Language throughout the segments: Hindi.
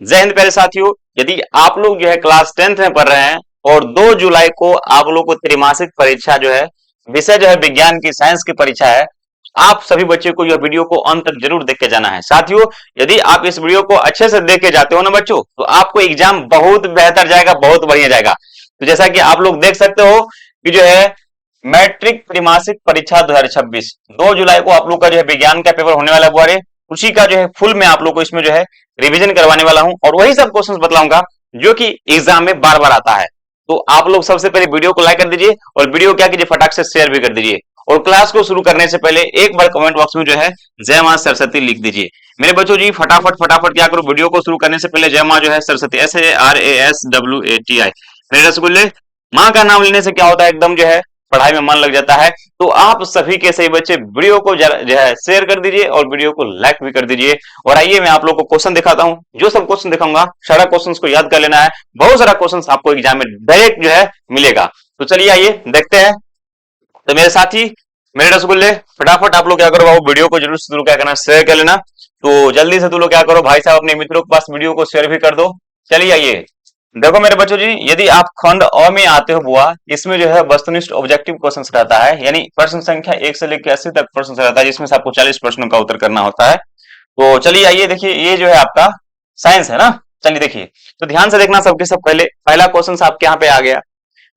जय हिंद प्यारे साथियों। यदि आप लोग जो है क्लास 10th में पढ़ रहे हैं और 2 जुलाई को आप लोग को त्रैमासिक परीक्षा जो है, विषय जो है विज्ञान की, साइंस की परीक्षा है, आप सभी बच्चों को यह वीडियो को अंत तक जरूर देख के जाना है। साथियों, यदि आप इस वीडियो को अच्छे से देख के जाते हो ना बच्चों, तो आपको एग्जाम बहुत बेहतर जाएगा, बहुत बढ़िया जाएगा। तो जैसा कि आप लोग देख सकते हो कि जो है मैट्रिक त्रैमासिक परीक्षा 2026 2 जुलाई को आप लोग का जो है विज्ञान का पेपर होने वाला है। उसी का जो है फुल में आप लोग को इसमें जो है रिवीजन करवाने वाला हूं और वही सब क्वेश्चंस बतलाऊंगा जो कि एग्जाम में बार बार आता है। तो आप लोग सबसे पहले वीडियो को लाइक कर दीजिए और वीडियो क्या कीजिए, फटाक से शेयर भी कर दीजिए। और क्लास को शुरू करने से पहले एक बार कमेंट बॉक्स में जो है जय मां सरस्वती लिख दीजिए। मेरे बच्चों जी फटाफट फटाफट क्या करो, वीडियो को शुरू करने से पहले जय मां जो है सरस्वती, SARASWATI, मेरे रसगुल्ले, माँ का नाम लेने से क्या होता है, एकदम जो है पढ़ाई में मन लग जाता है। तो आप सभी के सही बच्चे वीडियो को जो है शेयर कर दीजिए और वीडियो को लाइक भी कर दीजिए। और आइए मैं आप लोग को क्वेश्चन दिखाता हूं। जो सब क्वेश्चन दिखाऊंगा सारा क्वेश्चन को याद कर लेना है। बहुत सारा क्वेश्चन आपको एग्जाम में डायरेक्ट जो है मिलेगा। तो चलिए आइए देखते हैं। तो मेरे साथी, मेरे रसगुल्ले, फटाफट आप लोग क्या करो, बाबू वीडियो को जरूर से जरूर क्या करना, शेयर कर लेना। तो जल्दी से तुम लोग क्या करो भाई साहब, अपने मित्रों के पास वीडियो को शेयर भी कर दो। चलिए आइए देखो मेरे बच्चों जी, यदि आप खंड अ में आते हो बुआ, इसमें जो है वस्तुनिष्ठ ऑब्जेक्टिव क्वेश्चंस रहता है, यानी प्रश्न संख्या 1 से लेकर 80 तक प्रश्न रहता है, जिसमें से आपको 40 प्रश्नों का उत्तर करना होता है। तो चलिए आइए देखिए, ये जो है आपका साइंस है ना। चलिए देखिए, तो ध्यान से देखना सबके सब। पहले पहला क्वेश्चन आपके यहाँ पे आ गया।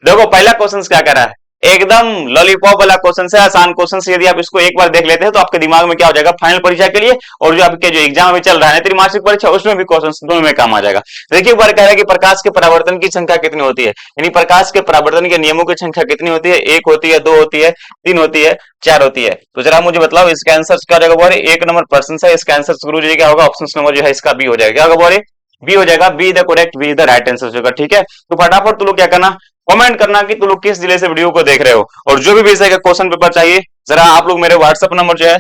देखो पहला क्वेश्चन क्या कर रहा है, एकदम लॉलीपॉप वाला क्वेश्चन है, आसान क्वेश्चन से। यदि आप इसको एक बार देख लेते हैं तो आपके दिमाग में क्या हो जाएगा, फाइनल परीक्षा के लिए और जो आपके जो एग्जाम अभी चल रहा है त्रैमासिक परीक्षा, उसमें भी क्वेश्चन दोनों में काम आ जाएगा। देखिए एक बार कह रहा है कि प्रकाश के परावर्तन की संख्या कितनी होती है, यानी प्रकाश के परावर्तन के नियमों की संख्या कितनी होती है, 1 होती है, 2 होती है, 3 होती है, 4 होती है। तो जरा मुझे बताओ इसका आंसर क्या हो जाएगा। 1 नंबर प्रश्न है, इसका आंसर शुरू क्या होगा, ऑप्शन नंबर जो है इसका बी हो जाएगा। क्या होगा, बी हो जाएगा, be the correct, be the right answer होगा। ठीक है, तो फटाफट तुम लोग क्या करना, कमेंट करना कि तुम लोग किस जिले से वीडियो को देख रहे हो। और जो भी विषय का क्वेश्चन पेपर चाहिए, जरा आप लोग मेरे व्हाट्सएप नंबर जो है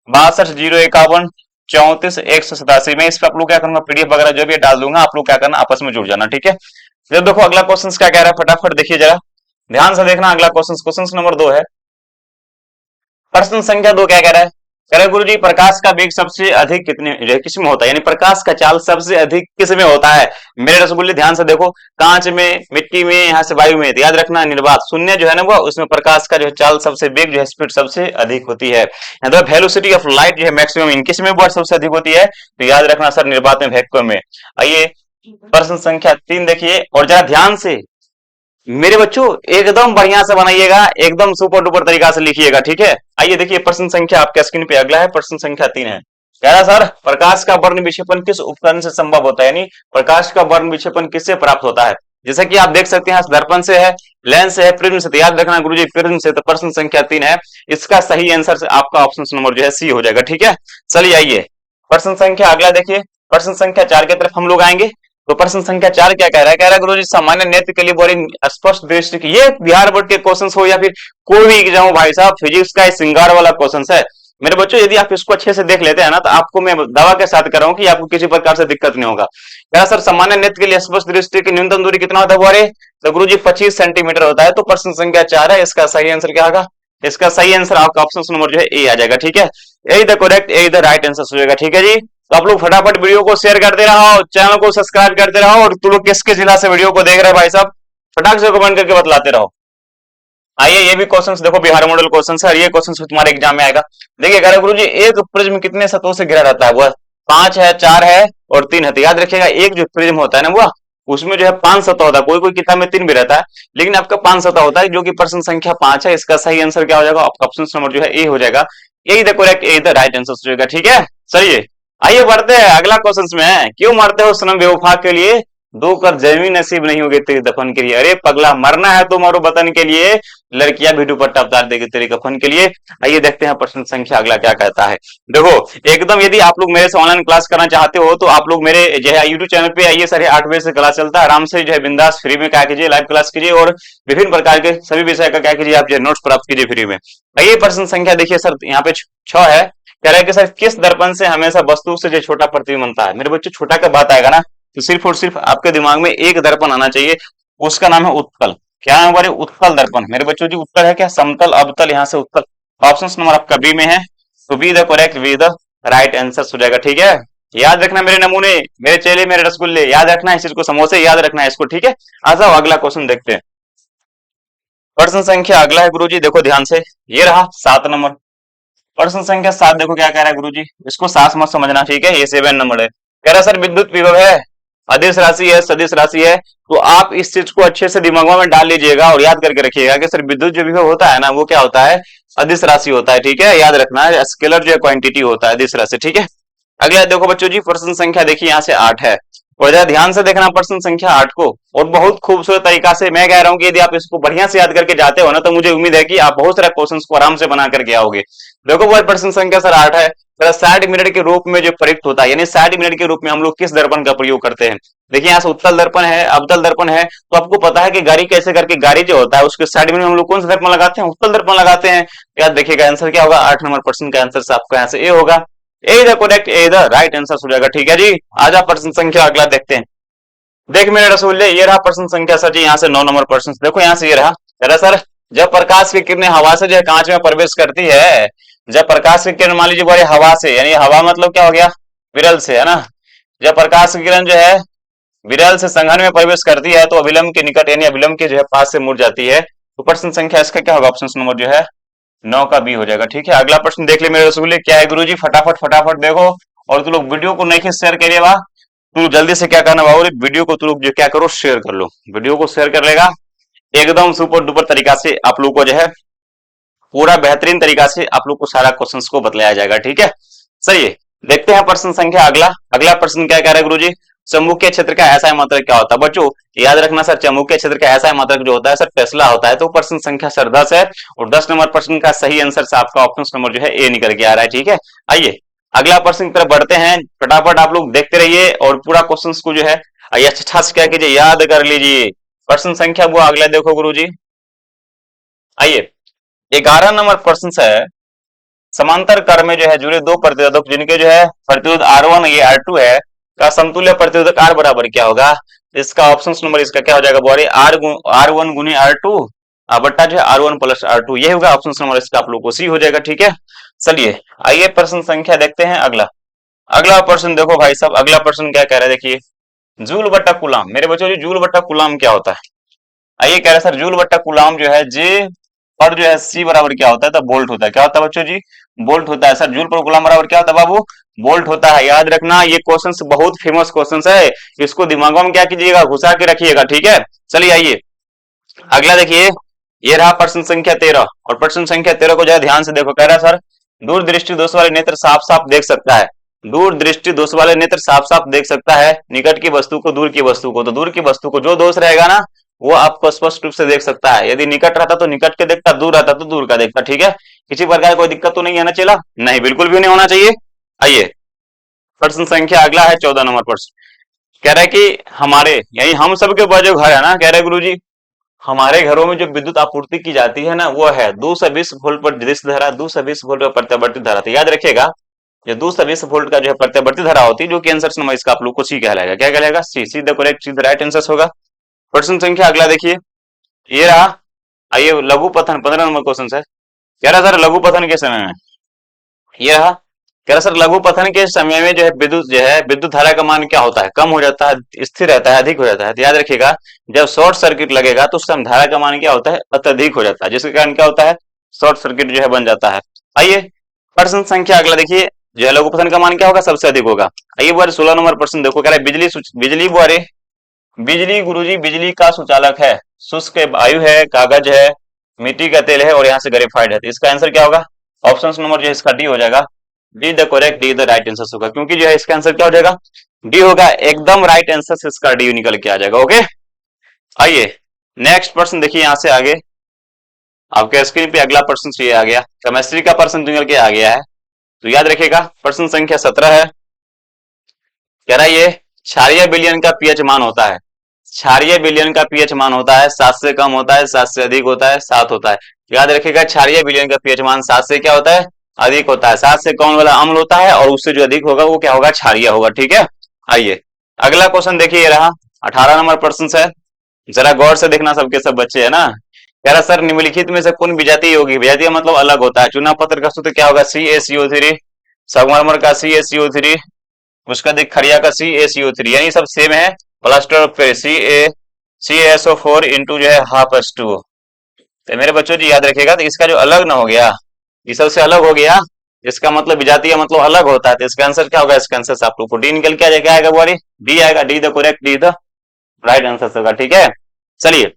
620151341187 में, इस पर आप लोग क्या करूंगा, पीडीएफ वगैरह जो भी डाल दूंगा, आप लोग क्या करना, आपस में जुड़ जाना। ठीक है, जब देखो अगला क्वेश्चन क्या कह रहा है, फटाफट देखिए जरा ध्यान से देखना। अगला क्वेश्चन नंबर 2 है। प्रश्न संख्या 2 क्या कह रहा है, कह रहे गुरु जी प्रकाश का वेग सबसे अधिक कितने किस में होता है, यानी प्रकाश का चाल सबसे अधिक किस में होता है। मेरे रसगुल्ले ध्यान से देखो, कांच में, मिट्टी में, यहाँ से वायु में। तो याद रखना निर्वात शून्य जो है ना वो, उसमें प्रकाश का जो चाल सबसे वेग जो है स्पीड सबसे अधिक होती है। वेलोसिटी ऑफ लाइट जो है मैक्सिमम इन किस में सबसे अधिक होती है, तो याद रखना सर निर्वात में, वैक्यूम में। आइए प्रश्न संख्या 3 देखिए और जरा ध्यान से मेरे बच्चों एकदम बढ़िया से बनाइएगा, एकदम सुपर डुपर तरीका से लिखिएगा। ठीक है, आइए देखिए प्रश्न संख्या आपके स्क्रीन पे अगला है, प्रश्न संख्या 3 है। कह रहा सर प्रकाश का वर्ण विक्षेपण किस उपकरण से संभव होता है, यानी प्रकाश का वर्ण विक्षेपण किससे प्राप्त होता है। जैसा कि आप देख सकते हैं दर्पण से है, लेंस से है, प्रिज्म से। तो याद रखना गुरुजी प्रिज्म से। तो प्रश्न संख्या 3 है, इसका सही आंसर आपका ऑप्शन नंबर जो है सी हो जाएगा। ठीक है, चलिए आइए प्रश्न संख्या अगला देखिए, प्रश्न संख्या 4 की तरफ हम लोग आएंगे। तो प्रश्न संख्या 4 क्या कह रहा है, कह रहा है गुरुजी सामान्य नेत्र के लिए बड़ी स्पष्ट दृष्टि की, ये बिहार बोर्ड के क्वेश्चन हो या फिर कोई भी एग्जाम हो भाई साहब, फिजिक्स का श्रृंगार वाला क्वेश्चन है। मेरे बच्चों यदि आप इसको अच्छे से देख लेते हैं ना, तो आपको मैं दावा के साथ कर रहा हूं कि आपको किसी प्रकार से दिक्कत नहीं होगा। कह रहा सर सामान्य नेत्र के लिए स्पष्ट दृष्टि की न्यूनतम दूरी कितना होता है बोरे, तो गुरुजी 25 सेंटीमीटर होता है। तो प्रश्न संख्या 4 है, इसका सही आंसर क्या होगा, इसका सही आंसर आपका ऑप्शन नंबर जो है ए आ जाएगा। ठीक है, यही द करेक्ट, यही द राइट आंसर हो जाएगा। ठीक है जी, तो आप लोग फटाफट वीडियो को शेयर करते रहो, चैनल को सब्सक्राइब करते रहो, और तुम लोग किसके जिला से वीडियो को देख रहे हैं भाई साहब, फटाक से कमेंट करके बतलाते रहो। आइए ये भी क्वेश्चंस देखो, बिहार मॉडल क्वेश्चंस है, ये क्वेश्चंस तुम्हारे एग्जाम में आएगा। देखिए कह रहे गुरुजी एक प्रिज्म कितने सतहों से घिरा रहता है, वो 5 है, 4 है और 3 है। तो याद रखिएगा एक जो प्रिज्म होता है ना वो, उसमें जो है 5 सतह होता है, कोई कोई किताब में 3 भी रहता है, लेकिन आपका 5 सतह होता है, जो कि प्रश्न संख्या 5 है। इसका सही आंसर क्या हो जाएगा, ऑप्शन नंबर जो है ए हो जाएगा। यही द करेक्ट, यही द राइट आंसर हो जाएगा। ठीक है, चलिए आइए बढ़ते हैं अगला क्वेश्चन में। क्यों मरते हो सनम बेवफा के लिए, 2 कर जमीन नसीब नहीं होगी तेरी दफन के लिए। अरे पगला मरना है तो मरो वतन के लिए, लड़कियां भी दुपट्टा उतार देगी तेरे कफन के लिए। आइए देखते हैं प्रश्न संख्या अगला क्या कहता है। देखो एकदम यदि आप लोग मेरे से ऑनलाइन क्लास करना चाहते हो, तो आप लोग मेरे जो है यूट्यूब चैनल पे आइए, 8:30 बजे से क्लास चलता है। आराम से जो है बिंदास फ्री में क्या कीजिए, लाइव क्लास कीजिए और विभिन्न प्रकार के सभी विषय का क्या कीजिए, आप जो नोट्स प्राप्त कीजिए फ्री में। आइए प्रश्न संख्या देखिए सर, यहाँ पे 6 है। कह रहा है कि सर किस दर्पण से हमेशा वस्तु से जो छोटा प्रतिबिंब बनता है। मेरे बच्चों छोटा का बात आएगा ना, तो सिर्फ और सिर्फ आपके दिमाग में एक दर्पण आना चाहिए, उसका नाम है उत्तल। क्या है हमारे, उत्तल दर्पण। मेरे बच्चों जी उत्तर है क्या, समतल, अवतल, यहाँ से उत्तल। ऑप्शन नंबर आपका बी में है, तो be the correct, be the right answer हो जाएगा। ठीक है, याद रखना मेरे नमूने, मेरे चेले, मेरे रसगुल्ले, याद रखना है इस चीज को, समोसे याद रखना है इसको, ठीक है। आ जाओ अगला क्वेश्चन देखते हैं। प्रश्न संख्या अगला है गुरुजी, देखो ध्यान से, ये रहा 7 नंबर। प्रश्न संख्या 7 देखो क्या कह रहा है गुरुजी, इसको सास मत समझना, ठीक है, ये 7 नंबर है। कह रहा है सर विद्युत विभव है, अदिश राशि है, सदिश राशि है, तो आप इस चीज को अच्छे से दिमाग में डाल लीजिएगा और याद करके रखिएगा कि सर विद्युत जो विभव होता है ना, वो क्या होता है, अदिश राशि होता है, ठीक है, याद रखना है, स्केलर जो है क्वांटिटी होता है, अदिश राशि, ठीक है। अगला देखो बच्चों जी, प्रश्न संख्या देखिए यहाँ से 8 है, और जरा ध्यान से देखना प्रश्न संख्या 8 को, और बहुत खूबसूरत तरीका से मैं कह रहा हूँ कि यदि आप इसको बढ़िया से याद करके जाते हो ना, तो मुझे उम्मीद है कि आप बहुत सारे क्वेश्चंस को आराम से बना करके आओगे। देखो वो प्रश्न संख्या सर 8 है, 60 मिनट के रूप में जो प्रयुक्त होता है, यानी 60 मिनट के रूप में हम लोग किस दर्पण का प्रयोग करते हैं। देखिए यहाँ से उत्तल दर्पण है, अवतल दर्पण है, तो आपको पता है कि गाड़ी कैसे करके, गाड़ी जो होता है उसके 60 मिनट में हम लोग कौन सा दर्पण लगाते हैं, उत्तल दर्पण लगाते हैं। याद देखिएगा आंसर क्या होगा, 8 नंबर प्रश्न का आंसर आपका यहाँ से ए होगा, A the correct, A the right answer हो जाएगा, ठीक है जी। आजा प्रश्न संख्या अगला देखते हैं। देख मेरे रसूले, ये रहा प्रश्न संख्या सर जी, यहाँ से 9 नंबर प्रश्न, देखो यहाँ से ये रहा, कह रहा सर जब प्रकाश की किरणें हवा से जो है कांच में प्रवेश करती है, जब प्रकाश की किरण मान लीजिए बोले हवा से, यानी हवा मतलब क्या हो गया, विरल से, है ना, जब प्रकाश की किरण जो है विरल से संघन में प्रवेश करती है, तो अभिलंब के निकट यानी अभिलंब के जो है पास से मुड़ जाती है, तो प्रश्न संख्या इसका क्या होगा, ऑप्शन नंबर जो है 9 का बी हो जाएगा, ठीक है। अगला प्रश्न देख ले मेरे रसूले, क्या है गुरुजी, फटाफट फटाफट देखो, और तू लोग वीडियो को नहीं शेयर करिए बा, तू जल्दी से क्या करना बाबू, वीडियो को तू लोग जो क्या करो, शेयर कर लो, वीडियो को शेयर कर लेगा, एकदम सुपर डुपर तरीका से आप लोग को जो है पूरा बेहतरीन तरीका से आप लोग को सारा क्वेश्चंस को बतलाया जाएगा, ठीक है। सही है, देखते हैं प्रश्न संख्या अगला। अगला प्रश्न क्या कह रहा है गुरुजी, चुंबकीय क्षेत्र का ऐसा मात्रक क्या होता है। बच्चों याद रखना सर, चुंबकीय क्षेत्र का ऐसा मात्रक जो होता है सर टेस्ला होता है, तो प्रश्न संख्या सर 10 है, और 10 नंबर प्रश्न का सही आंसर से आपका ऑप्शन नंबर जो है ए निकल के आ रहा है, ठीक है। आइए अगला प्रश्न की तरफ बढ़ते हैं, फटाफट आप लोग देखते रहिए और पूरा क्वेश्चन को जो है अच्छा से क्या कीजिए, याद कर लीजिए। प्रश्न संख्या वो अगला देखो गुरुजी, आइए 11 नंबर प्रश्न है, समांतर क्रम में जो है जुड़े दो प्रतिरोधक जिनके जो है प्रतिरोध R1 ये R2 है, का समतुल्य प्रतिरोधक R बराबर क्या होगा। इसका ऑप्शन नंबर इसका क्या हो जाएगा बोरे, R1 गुने R2 बट्टा जो है R1 प्लस R2, ये होगा ऑप्शन नंबर इसका, आप लोग को सी हो जाएगा, ठीक है। चलिए आइए प्रश्न संख्या देखते हैं अगला। अगला प्रश्न देखो भाई साहब, अगला प्रश्न क्या कह रहा है, देखिए जूल बट्टा कुलाम, मेरे बच्चों जी जूल बट्टा कुलाम क्या होता है। आइए कह रहे सर जूल बट्टा कुलाम जो है जे और जो है सी बराबर क्या होता है, तो बोल्ट होता है, क्या होता है बच्चों जी, बोल्ट होता है। सर जूल पर गुलाम बराबर क्या होता है बाबू, बोल्ट होता है, याद रखना, ये क्वेश्चन बहुत फेमस क्वेश्चन है, इसको दिमागों में क्या कीजिएगा, घुसा के रखिएगा, ठीक है। चलिए आइए अगला देखिए, ये रहा प्रश्न संख्या 13, और प्रश्न संख्या 13 को जरा ध्यान से देखो, कह रहा है सर दूर दृष्टि दोष वाले नेत्र साफ साफ देख सकता है, दूर दृष्टि दोष वाले नेत्र साफ साफ देख सकता है निकट की वस्तु को, दूर की वस्तु को, तो दूर की वस्तु को जो दोष रहेगा ना वो आपको स्पष्ट रूप से देख सकता है, यदि निकट रहता तो निकट के देखता, दूर रहता तो दूर का देखता, ठीक है। किसी प्रकार कोई दिक्कत तो नहीं है ना चला, नहीं बिल्कुल भी नहीं होना चाहिए। आइए प्रश्न संख्या अगला है 14 नंबर प्रश्न, कह रहा है कि हमारे यानी हम सबके ऊपर जो घर है ना, कह रहे गुरु जी हमारे घरों में जो विद्युत आपूर्ति की जाती है ना, वो है 220 वोल्ट पर दृश्य धारा, 220 वोल्ट पर प्रत्यावर्ती धारा, तो याद रखिएगा ये 220 वोल्ट का जो है प्रत्यावर्ती धारा होती है, जो कि आंसर नंबर इसका आप लोग को सी कहलाएगा, क्या कहलाएगा, C, C the correct, C the right answer होगा। प्रश्न संख्या अगला देखिए, ये रहा, आइए लघु पथन 15 नंबर क्वेश्चन है, कह रहा सर लघु पथन के समय में, ये रहा, कह रहा सर लघु पथन के समय में जो है विद्युत धारा का मान क्या होता है, कम हो जाता है, स्थिर रहता है, अधिक हो जाता है। तो याद रखिएगा जब शॉर्ट सर्किट लगेगा तो उस समय धारा का मान क्या होता है, अत्यधिक हो जाता है, जिसके कारण क्या होता है, शॉर्ट सर्किट जो है बन जाता है। आइए प्रश्न संख्या अगला देखिए, जो है लघु पथन का मान क्या होगा, सबसे अधिक होगा। आइए बार 16 नंबर प्रश्न देखो, कह रहा है बिजली बिजली बुआरे, बिजली गुरुजी बिजली का सुचालक है, शुष्क वायु है, कागज है, मिट्टी का तेल है, और यहाँ से ग्रेफाइट है, तो इसका आंसर क्या होगा, ऑप्शन नंबर जो है इसका डी हो जाएगा, D the correct, D the right answer होगा, क्योंकि जो है इसका आंसर क्या हो जाएगा, डी होगा, एकदम राइट आंसर से इसका डी निकल के आ जाएगा, ओके। आइए नेक्स्ट प्रश्न देखिए, यहां से आगे आपके स्क्रीन पे अगला प्रश्न ये आ गया, केमिस्ट्री का प्रश्न निकल के आ गया है, तो याद रखिएगा प्रश्न संख्या 17 है, कह रहा है ये क्षारीय विलयन का पीएच मान होता है, क्षारीय विलयन का पीएच मान होता है 7 से कम होता है, 7 से अधिक होता है, 7 होता है। याद रखिएगा क्षारीय विलयन का पीएच मान 7 से क्या होता है, अधिक होता है, 7 से कौन वाला अम्ल होता है, और उससे जो अधिक होगा वो क्या होगा, क्षारीय होगा, ठीक है। आइए अगला क्वेश्चन देखिए, ये रहा 18 नंबर प्रश्न है, जरा गौर से देखना सबके सब बच्चे, है ना। कह रहा सर निम्नलिखित में से कौन विजातीय होगी, विजातीय मतलब अलग होता है, चुना पत्र का सूत्र क्या होगा, CaCO3, संगमरमर का CaCO3, उसका देख खड़िया का CaCO3 यानी सब सेम है, प्लास्टर पे CaSO4 इंटू जो है हाफ H2O। तो मेरे बच्चों जी याद रखिएगा, तो इसका जो अलग ना हो गया, ये सबसे अलग हो गया, इसका मतलब विजातीय मतलब अलग होता है, तो इसका आंसर क्या होगा? इसका आंसर से आप लोग को डी निकल के आ जाएगा, आएगा बोली डी आएगा, D the correct, D the right answer होगा। ठीक है, चलिए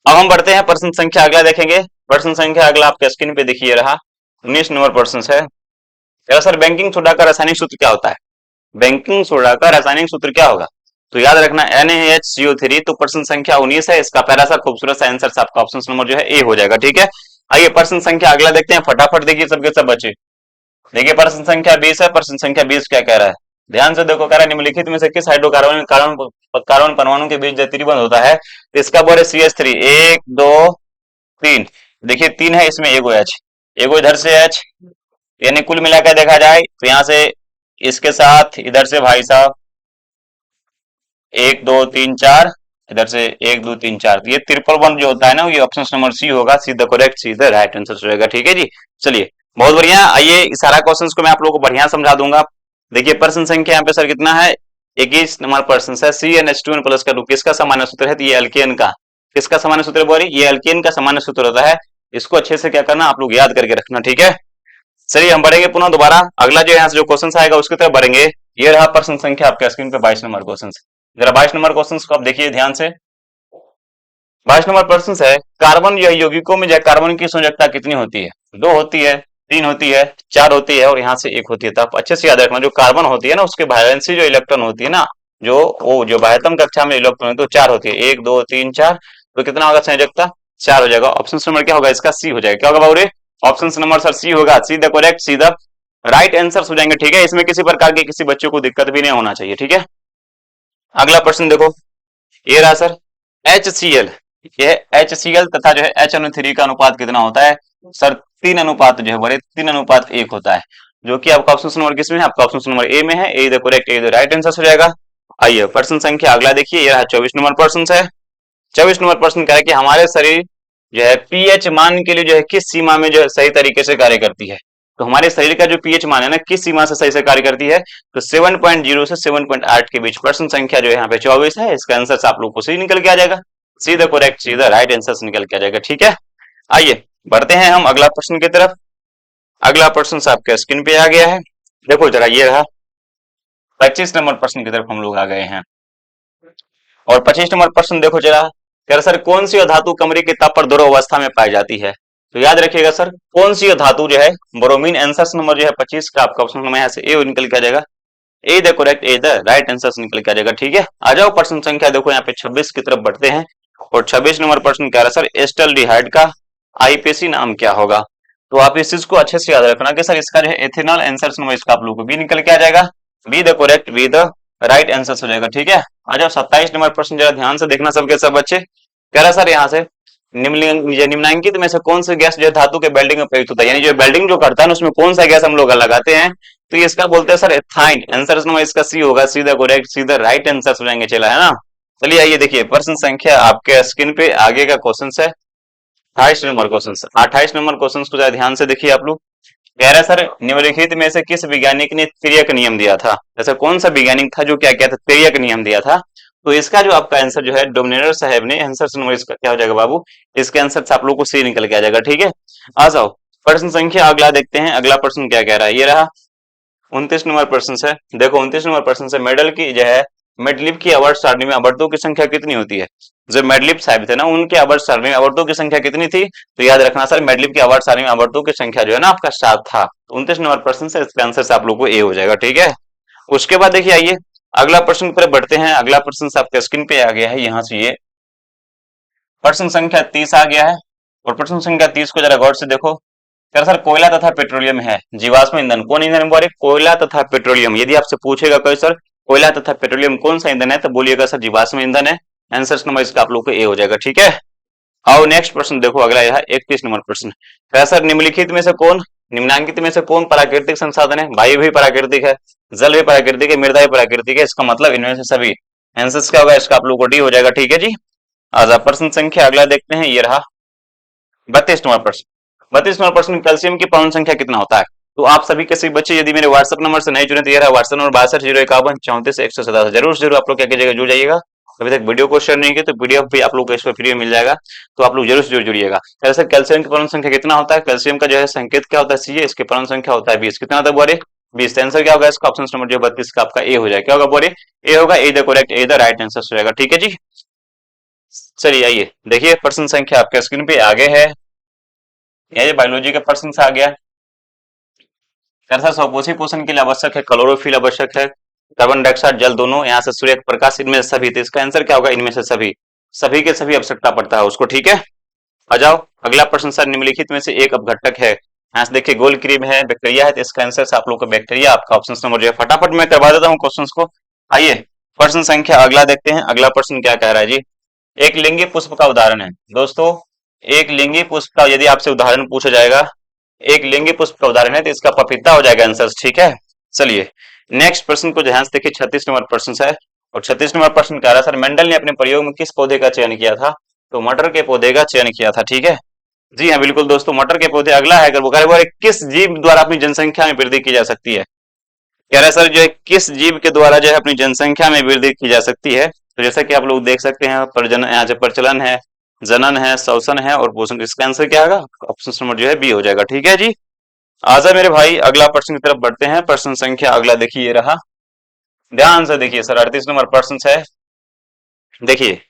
अब हम बढ़ते हैं प्रश्न संख्या अगला देखेंगे। प्रश्न संख्या अगला आपके स्क्रीन पे देखिए रहा, 19 नंबर प्रश्न है। सर बैंकिंग सोडा का रासायनिक सूत्र क्या होता है? बैंकिंग सोडा का रासायनिक सूत्र क्या होगा? तो याद रखना NaHCO3। तो प्रश्न संख्या 19 है, इसका पहला सा खूबसूरत सा आंसर आपका ऑप्शन नंबर जो है ए हो जाएगा। ठीक है, आइए प्रश्न संख्या अगला देखते हैं, फटाफट देखिए सबके सब बच्चे। देखिए प्रश्न संख्या 20 है। प्रश्न संख्या 20 क्या कह रहा है? ध्यान से देखो, कह रहा है निम्नलिखित में से किस हाइड्रोकार्बन कार्बन परमाणु के बीच त्रिबंध होता है? इसका बोल है CH3, 1 2 3। देखिए 3 है, इसमें एगो H, एगो इधर से H, यानी कुल मिलाकर देखा जाए तो यहां से इसके साथ इधर से भाई साहब 1 2 3 4, इधर से 1 2 3 4, ये ट्रिपल वन जो होता है ना, ये ऑप्शन नंबर सी होगा, सीधा करेक्ट, सीधा राइट आंसर रहेगा। ठीक है जी, चलिए बहुत बढ़िया। आइए इस सारा क्वेश्चंस को मैं आप लोगों को बढ़िया समझा दूंगा। देखिए प्रश्न संख्या यहाँ पे सर कितना है? 21 नंबर प्रश्न है। CnH2n प्लस का किसका सामान्य सूत्र है? तो ये एल्केन का, किसका सामान्य सूत्र बोली? ये एल्केन का सामान्य सूत्र होता है। इसको अच्छे से क्या करना, आप लोग याद करके रखना। ठीक है, चलिए हम बढ़ेंगे पुनः दोबारा, अगला जो यहाँ से जो क्वेश्चन आएगा उसकी तरफ बढ़ेंगे। ये रहा प्रश्न संख्या आपके स्क्रीन पे 22 नंबर क्वेश्चन। जरा 22 नंबर क्वेश्चन को आप देखिए ध्यान से। 22 नंबर प्रश्न है, कार्बन यौगिकों में जो कार्बन की संयोजकता कितनी होती है? 2 होती है, 3 होती है, 4 होती है और यहाँ से 1 होती है। तो आप अच्छे से याद रखना, जो कार्बन होती है ना उसके वैलेंसी जो इलेक्ट्रॉन होती है ना, जो बाह्यतम कक्षा में इलेक्ट्रॉन है तो 4 होती है, 1 2 3 4। तो कितना होगा संयोजकता? 4 हो जाएगा। ऑप्शन नंबर क्या होगा इसका? सी हो जाएगा। क्या होगा बाबू? ऑप्शन नंबर सर सी होगा, सी the correct, C the right answer हो जाएंगे। ठीक है, इसमें किसी प्रकार की किसी बच्चों को दिक्कत भी नहीं होना चाहिए। ठीक है, अगला प्रश्न देखो, ये रहा सर HCl। ये HCl तथा जो है HNO3 का अनुपात कितना होता है? सर 3 अनुपात जो है बड़े 3 अनुपात 1 होता है, जो कि आपका ऑप्शन नंबर किसमें है? आपका ऑप्शन नंबर ए में है। A the correct, A the right answer हो जाएगा। आइए प्रश्न संख्या अगला देखिए, ये रहा 24 नंबर प्रश्न है। 24 नंबर प्रश्न कह रहा है कि हमारे शरीर जो है पीएच मान के लिए जो है किस सीमा में जो है सही तरीके से कार्य करती है? तो हमारे शरीर का जो पीएच मान है ना, किस सीमा से सही से कार्य करती है? तो 7.0 से 7.8 के बीच। प्रश्न संख्या जो है यहाँ पे 24 है, इसका आंसर आप लोग को सही निकल के आ जाएगा, सीधा करेक्ट, सीधा राइट आंसर निकल के आ जाएगा। ठीक है, आइए बढ़ते हैं हम अगला प्रश्न की तरफ। अगला प्रश्न आपके स्क्रीन पे आ गया है, देखो जरा ये रहा 25 नंबर प्रश्न की तरफ हम लोग आ गए हैं। और 25 नंबर प्रश्न देखो जरा, कह सर कौन सी धातु कमरे के ताप पर द्रव अवस्था में पाई जाती है? तो याद रखिएगा सर, कौन सी धातु जो है ब्रोमीन। आंसर नंबर जो है 25 का आपका ऑप्शन नंबर यहाँ से ए निकल के आ जाएगा, A the correct, A the right answer निकल के आ जाएगा। ठीक है, आ जाओ प्रश्न संख्या देखो यहाँ पे 26 की तरफ बढ़ते हैं। और 26 नंबर प्रश्न कह रहा है सर एस्टल्डिहाइड का आईपीसी नाम क्या होगा? तो आप इस चीज को अच्छे से याद रखना कि सर इसका जो है एथेनॉल। आंसर नंबर इसका आप लोगों को बी निकल के आ जाएगा, be the correct, be the right answer हो जाएगा। ठीक है, आ जाओ 27 नंबर प्रश्न जरा ध्यान से देखना सबके सब बच्चे। कह रहा सर यहाँ से निम्नलिखित में से कौन सा गैस जो है धातु के वेल्डिंग में प्रयुक्त होता है? यानी जो वेल्डिंग जो करता है ना उसमें कौन सा गैस हम लोग लगाते हैं? तो इसका बोलते हैं सर एथाइन। आंसर नंबर इसका सी होगा, सीधा करेक्ट, सीधा राइट आंसर हो जाएंगे। चला है ना, चलिए आइए देखिए प्रश्न संख्या आपके स्क्रीन पे आगे का क्वेश्चन है 28 नंबर क्वेश्चन। 28 नंबर क्वेश्चन को जरा ध्यान से देखिए आप लोग। कह रहा है सर निम्नलिखित में से किस वैज्ञानिक ने तिर्यक नियम दिया था? ऐसा कौन सा वैज्ञानिक था जो क्या था? तिर्यक नियम दिया था। तो इसका जो आपका आंसर जो है डोमिनेटर साहब ने। आंसर नंबर इसका क्या हो जाएगा बाबू? इसके आंसर से आप लोग को सी निकल के आ जाएगा। ठीक है, आ जाओ प्रश्न संख्या अगला देखते हैं। अगला प्रश्न क्या कह रहा है? ये रहा 29 नंबर प्रश्न है। देखो 29 नंबर प्रश्न से मेडल की जो है मेडलिप की आवर्त सारणी में आवर्तों की संख्या कितनी होती है? जो मेडलिप साहब थे ना उनके आवर्त सारणी में आवर्तों की संख्या कितनी थी? तो याद रखना सर मेडलिप की आवर्त सारणी में आवर्तों की संख्या जो है ना आपका 7 था। 29 नंबर प्रश्न से इसका आंसर से आप लोग को ए हो जाएगा। ठीक है, उसके बाद देखिए आइए अगला प्रश्न पर बढ़ते हैं। अगला प्रश्न आपके स्क्रीन पे आ गया है, यहाँ से ये प्रश्न संख्या 30 आ गया है। और प्रश्न संख्या 30 को जरा गौर से देखो। क्या सर कोयला तथा पेट्रोलियम है जीवाश्म ईंधन। कौन ईंधन बोले? कोयला तथा पेट्रोलियम। यदि आपसे पूछेगा कोई सर कोयला तथा पेट्रोलियम कौन सा ईंधन है, तो बोलिएगा सर जीवाश्म ईंधन है। आंसर नंबर इसका आप लोग को ए हो जाएगा। ठीक है, आओ नेक्स्ट प्रश्न देखो अगला यह 31 नंबर प्रश्न। क्या सर निम्नलिखित में से कौन निम्नांकित में से कौन प्राकृतिक संसाधन है? वायु भी प्राकृतिक है, जल भी प्राकृतिक है, मृदा भी प्राकृतिक है। इसका मतलब इनमें से सभी। आंसर क्या होगा इसका? आप लोग को डी हो जाएगा। ठीक है जी, आज प्रश्न संख्या अगला देखते हैं। ये रहा 32 नंबर प्रश्न। 32 नंबर प्रश्न, कैल्शियम की परमाणु संख्या कितना होता है? तो आप सभी के सभी बच्चे यदि मेरे व्हाट्सएप नंबर से नहीं जुड़े तो ये रहा व्हाट्सएप नंबर 620151 34 187, जरूर से जरूर आप लोग क्या कीजिएगा, जुड़ जाइएगा। अभी तक वीडियो को शेयर नहीं किया तो पीडीएफ भी आप लोग को इस पर फ्री में मिल जाएगा, तो आप लोग जरूर से जरूर जुड़िएगा। सर कैल्शियम की परमाणु संख्या कितना होता है, कैल्शियम का जो है संकेत क्या होता है सी है, इसकी परमाणु संख्या होता है 20, कितना होता है बोरे 20। आंसर क्या होगा इसका, ऑप्शन नंबर जो 32 का आपका ए हो जाएगा, क्या होगा बोरे ए होगा, A the correct, A the right answer हो जाएगा, ठीक है जी। चलिए आइए देखिए प्रश्न संख्या आपके स्क्रीन पे आगे है, ये बायोलॉजी का प्रश्न से आ गया। स्वपोषी पोषण के लिए आवश्यक है क्लोरोफिल, आवश्यक है कार्बन डाइऑक्साइड, जल दोनों, यहाँ से सूर्य प्रकाश, इनमें से सभी, तो इसका आंसर क्या होगा, इनमें से सभी, सभी के सभी आवश्यकता पड़ता है उसको, ठीक है। आ जाओ अगला प्रश्न सर, निम्नलिखित में से एक अपघटक है, यहाँ से देखिए गोल क्रीम है, बैक्टीरिया है, तो इसका आंसर से आप लोग का बैक्टीरिया आपका ऑप्शन नंबर जो है, फटाफट मैं करवा देता हूँ क्वेश्चन को। आइए प्रश्न संख्या अगला देखते हैं, अगला प्रश्न क्या कह रहा है जी, एक लिंगी पुष्प का उदाहरण है दोस्तों, एक लिंगी पुष्प का यदि आपसे उदाहरण पूछा जाएगा, एक लिंगी पुष्प का उदाहरण है तो इसका पपीता हो जाएगा आंसर, ठीक है। चलिए नेक्स्ट प्रश्न को ध्यान से देखिए, 36 नंबर प्रश्न है, और 36 नंबर प्रश्न कह रहा है सर मेंडल ने अपने प्रयोग में किस पौधे का चयन किया था, तो मटर के पौधे का चयन किया था, ठीक है। जी हाँ बिल्कुल दोस्तों, मटर के पौधे। अगला है अगर वो कह रहे किस जीव द्वारा अपनी जनसंख्या में वृद्धि की जा सकती है, कह रहा है सर जो है किस जीव के द्वारा जो है अपनी जनसंख्या में वृद्धि की जा सकती है, तो जैसा कि आप लोग देख सकते हैं प्रजनन, यहाँ से प्रचलन है, जनन है, श्वसन है और पोषण, इसका आंसर क्या होगा, ऑप्शन नंबर जो है बी हो जाएगा, ठीक है जी। आजा मेरे भाई अगला प्रश्न की तरफ बढ़ते हैं, प्रश्न संख्या अगला देखिए ये रहा, ध्यान से देखिए सर 38 नंबर प्रश्न है, देखिए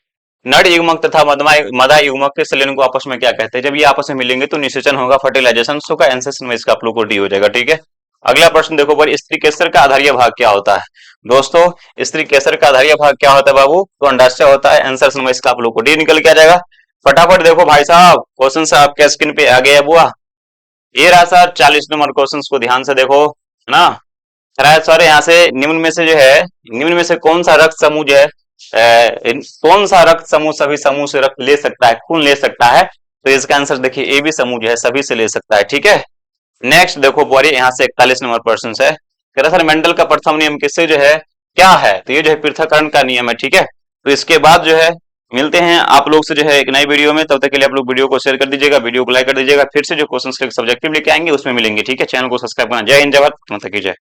नर युग्मक तथा मदा युग्मक के संलयन को आपस में क्या कहते हैं, जब ये आपस में मिलेंगे तो निषेचन होगा, फर्टिलाइजेशन होगा, एंसेशन में इसका आप लोग को डी हो जाएगा, ठीक है। अगला प्रश्न देखो पर स्त्री केसर का आधारीय भाग क्या होता है, दोस्तों स्त्री केसर का आधारीय भाग क्या होता है बाबू, तो अंडाशय होता है, आंसर में इसका आप लोग को डी निकल के आ जाएगा। फटाफट देखो भाई साहब क्वेश्चन से आपके स्क्रीन पे आ गया बुआ, ये रहा सर 40 नंबर क्वेश्चन को ध्यान से देखो, है ना। सर यहाँ से निम्न में से जो है, निम्न में से कौन सा रक्त समूह जो है, कौन सा रक्त समूह सभी समूह से रक्त ले सकता है, खून ले सकता है, तो इसका आंसर देखिए ए बी समूह जो है सभी से ले सकता है, ठीक है। नेक्स्ट देखो बोरी यहाँ से 41 नंबर प्रश्न है, कह रहा सर मेंडल का प्रथम नियम किससे जो है क्या है, तो ये जो है पृथक्करण का नियम है, ठीक है। तो इसके बाद जो है मिलते हैं आप लोग से जो है एक नई वीडियो में, तब तक के लिए आप लोग वीडियो को शेयर कर दीजिएगा, वीडियो को लाइक कर दीजिएगा, फिर से जो क्वेश्चन सब्जेक्टिव लेके आएंगे उसमें मिलेंगे, ठीक है। चैनल को सब्सक्राइब करना, जय हिंद जय भारत, माता की जय।